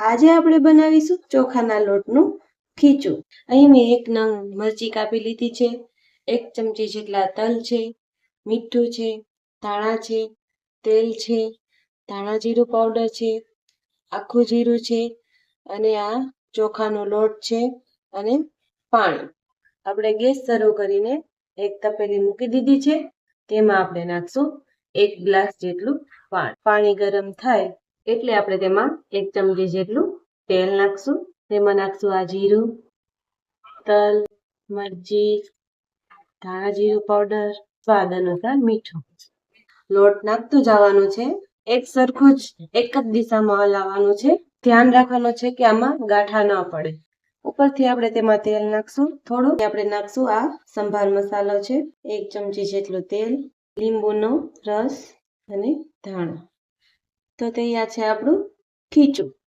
આજે આપણે બનાવીશું ચોખાના લોટનું ખીચું. અહીં મેં 1 નંગ મરચી કાપી લીધી છે, 1 ચમચી જેટલા તલ છે, મીઠું છે, ધાણા છે, તેલ છે, ધાણા જીરું પાવડર છે, આખું જીરું છે અને આ ચોખાનો લોટ છે અને પાણી. આપણે ગેસ શરૂ કરીને એક તપેલી મૂકી દીધી છે. તેમાં આપણે નાખશું 1 ગ્લાસ જેટલું પાણી. પાણી ગરમ થાય એટલે આપણે તેમાં 1 ચમચી જેટલું તેલ નાખશું. તેમાં નાખશું આ જીરું, તલ, મરચી, ધાણા જીરું પાવડર, સ્વાદ અનુસાર મીઠું. લોટ નાખતું જવાનું છે, એક સરખું જ એક જ દિશામાં હલાવવાનું છે. ધ્યાન રાખવાનું છે કે આમાં ગાંઠા ન પડે. ઉપરથી આપણે તેમાં તેલ નાખશું થોડું. આપણે નાખશું આ સંભાર મસાલો છે, 1 ચમચી જેટલું તેલ, લીંબુનો રસ અને ધાણા. તો તૈયાર છે આપણું ખીચું.